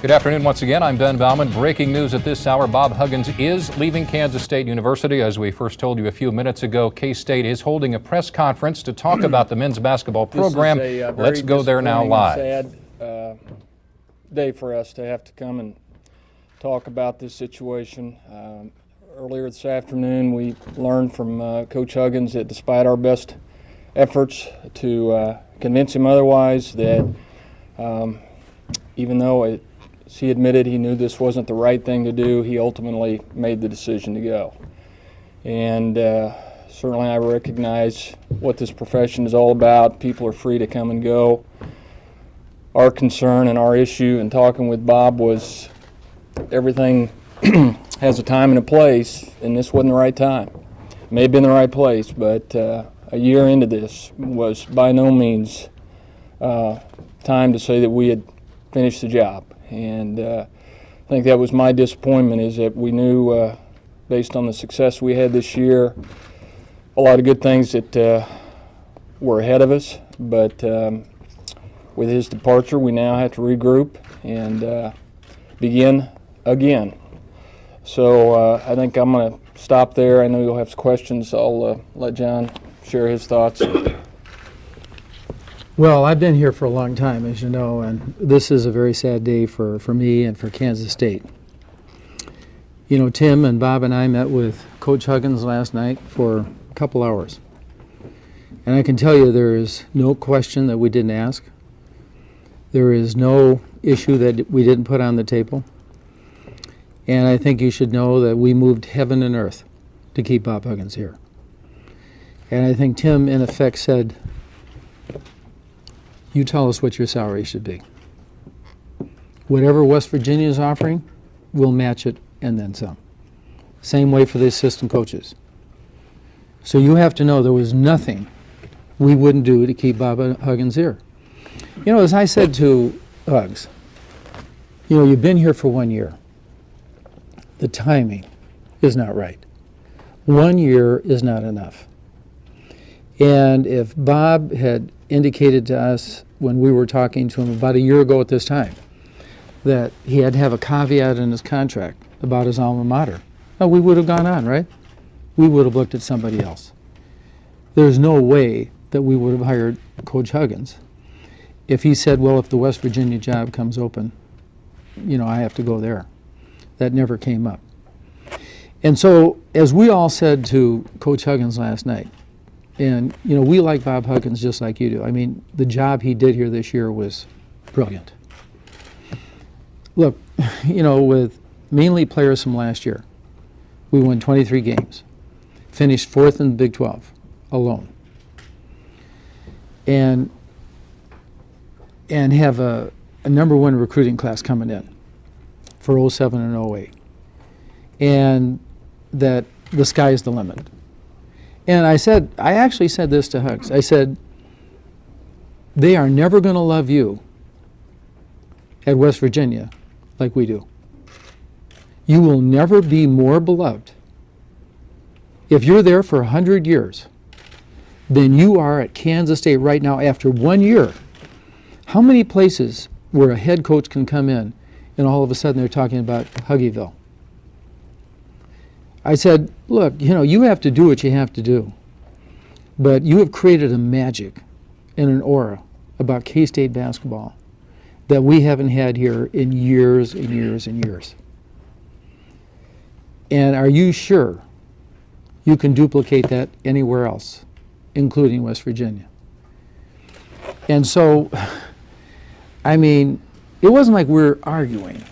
Good afternoon once again. I'm Ben Bauman. Breaking news at this hour, Bob Huggins is leaving Kansas State University. As we first told you a few minutes ago, K-State is holding a press conference to talk about the men's basketball program. Let's go there now live. Sad day for us to have to come and talk about this situation. Earlier this afternoon, we learned from Coach Huggins that despite our best efforts to convince him otherwise, that even though he admitted he knew this wasn't the right thing to do, he ultimately made the decision to go. And certainly I recognize what this profession is all about. People are free to come and go. Our concern and our issue in talking with Bob was everything has a time and a place, and this wasn't the right time. It may have been the right place, but a year into this was by no means time to say that we had finished the job. And I think that was my disappointment, is that we knew, based on the success we had this year, a lot of good things that were ahead of us. But with his departure, we now have to regroup and begin again. So I think I'm going to stop there. I know you'll have some questions. I'll let Jon share his thoughts. Well, I've been here for a long time, as you know, and this is a very sad day for me and for Kansas State. You know, Tim and Bob and I met with Coach Huggins last night for a couple hours. And I can tell you there is no question that we didn't ask. There is no issue that we didn't put on the table. And I think you should know that we moved heaven and earth to keep Bob Huggins here. And I think Tim, in effect, said, you tell us what your salary should be. Whatever West Virginia is offering, we'll match it and then some. Same way for the assistant coaches. So you have to know there was nothing we wouldn't do to keep Bob Huggins here. You know, as I said to Hugs, you know, you've been here for 1 year. The timing is not right. 1 year is not enough. And if Bob had indicated to us when we were talking to him about a year ago at this time that he had to have a caveat in his contract about his alma mater, well, we would have gone on, right? We would have looked at somebody else. There's no way that we would have hired Coach Huggins if he said, well, if the West Virginia job comes open, you know, I have to go there. That never came up. And so, as we all said to Coach Huggins last night, and, you know, we like Bob Huggins just like you do. I mean, the job he did here this year was brilliant. Look, you know, with mainly players from last year, we won 23 games, finished fourth in the Big 12 alone, and have a number one recruiting class coming in for 07 and 08, and that the sky is the limit. And I actually said this to Hugs. I said, they are never going to love you at West Virginia like we do. You will never be more beloved if you're there for 100 years than you are at Kansas State right now after 1 year. How many places where a head coach can come in and all of a sudden they're talking about Huggyville? I said, look, you know, you have to do what you have to do, but you have created a magic and an aura about K-State basketball that we haven't had here in years and years and years. And are you sure you can duplicate that anywhere else, including West Virginia? And so, I mean, it wasn't like we were arguing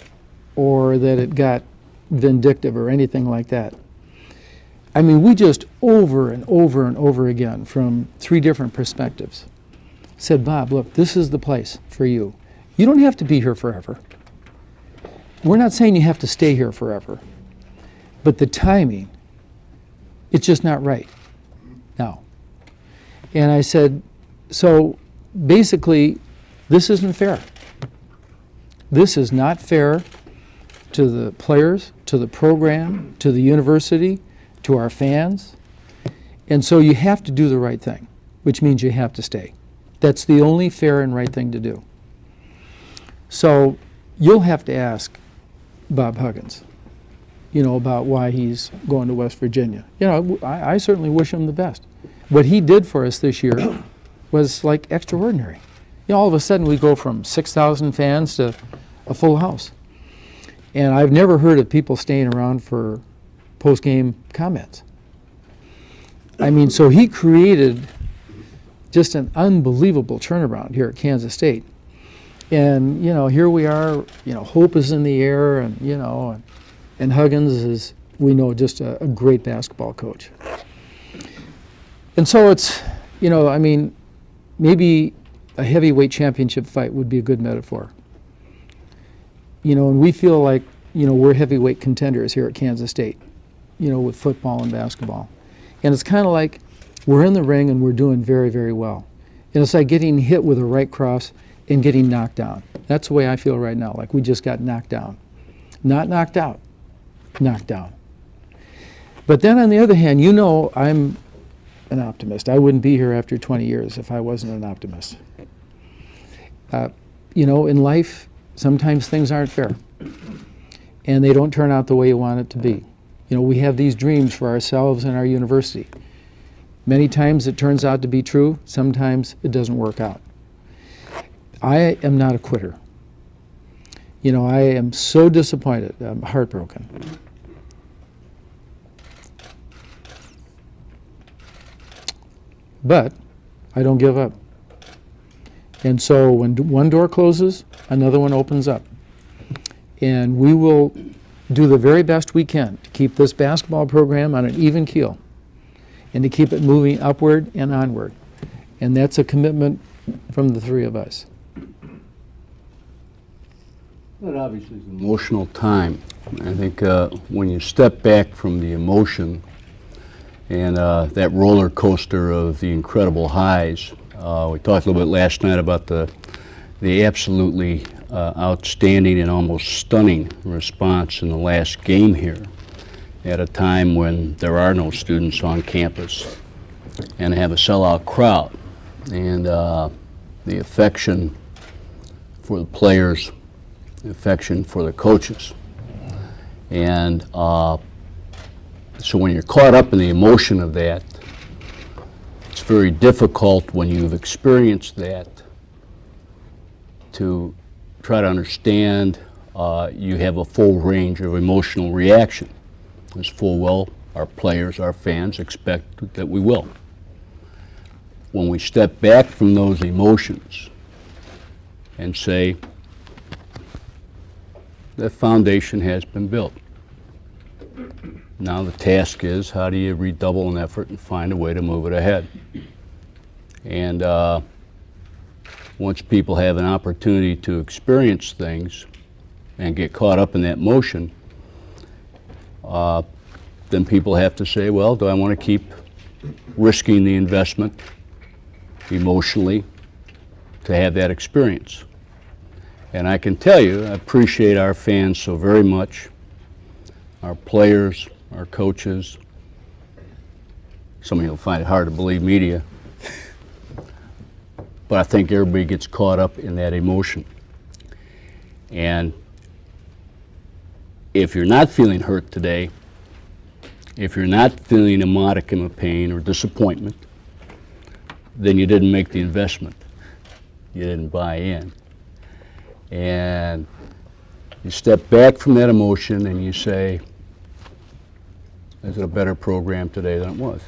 or that it got vindictive or anything like that. I mean, we just over and over and over again from 3 different perspectives said, Bob, look, this is the place for you. You don't have to be here forever. We're not saying you have to stay here forever. But the timing, it's just not right now. And I said, so basically, this isn't fair. This is not fair to the players, to the program, to the university, to our fans. And so you have to do the right thing, which means you have to stay. That's the only fair and right thing to do. So you'll have to ask Bob Huggins, about why he's going to West Virginia. I certainly wish him the best. What he did for us this year was like extraordinary. All of a sudden we go from 6,000 fans to a full house. And I've never heard of people staying around for post-game comments. I mean, so he created just an unbelievable turnaround here at Kansas State. And, here we are, hope is in the air, and Huggins is, we know, just a great basketball coach. And so it's, maybe a heavyweight championship fight would be a good metaphor. And we feel like, we're heavyweight contenders here at Kansas State, with football and basketball. And it's kind of like we're in the ring and we're doing very, very well. And it's like getting hit with a right cross and getting knocked down. That's the way I feel right now, like we just got knocked down. Not knocked out, knocked down. But then on the other hand, I'm an optimist. I wouldn't be here after 20 years if I wasn't an optimist. In life, sometimes things aren't fair. And they don't turn out the way you want it to be. We have these dreams for ourselves and our university. Many times it turns out to be true. Sometimes it doesn't work out. I am not a quitter. I am so disappointed. I'm heartbroken. But I don't give up. And so when one door closes, another one opens up. And we will do the very best we can to keep this basketball program on an even keel and to keep it moving upward and onward. And that's a commitment from the three of us. That obviously is an emotional time. I think when you step back from the emotion and that roller coaster of the incredible highs, we talked a little bit last night about the absolutely outstanding and almost stunning response in the last game here at a time when there are no students on campus and have a sellout crowd, and the affection for the players, the affection for the coaches. And so when you're caught up in the emotion of that, it's very difficult when you've experienced that to try to understand you have a full range of emotional reaction. As full well our players, our fans expect that we will. When we step back from those emotions and say, the foundation has been built. Now the task is, how do you redouble an effort and find a way to move it ahead? And once people have an opportunity to experience things and get caught up in that motion, then people have to say, well, do I want to keep risking the investment emotionally to have that experience? And I can tell you, I appreciate our fans so very much, our players, our coaches. Some of you will find it hard to believe media, but I think everybody gets caught up in that emotion. And if you're not feeling hurt today, if you're not feeling a modicum of pain or disappointment, then you didn't make the investment. You didn't buy in. And you step back from that emotion and you say, is it a better program today than it was?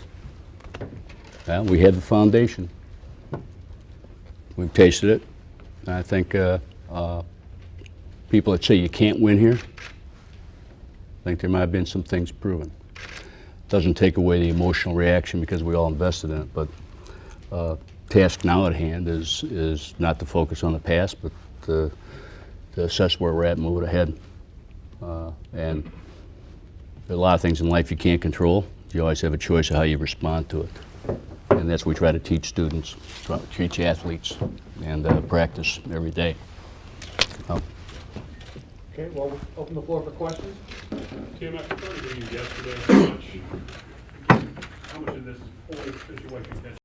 Well, we had the foundation. We've tasted it. And I think people that say you can't win here, I think there might have been some things proven. Doesn't take away the emotional reaction because we all invested in it, but task now at hand is not to focus on the past, but to assess where we're at and move it ahead. And there are a lot of things in life you can't control. You always have a choice of how you respond to it. And that's what we try to teach students, try to teach athletes, and practice every day. Okay, well, we'll open the floor for questions. Tim, after 30 games yesterday, how much of this whole situation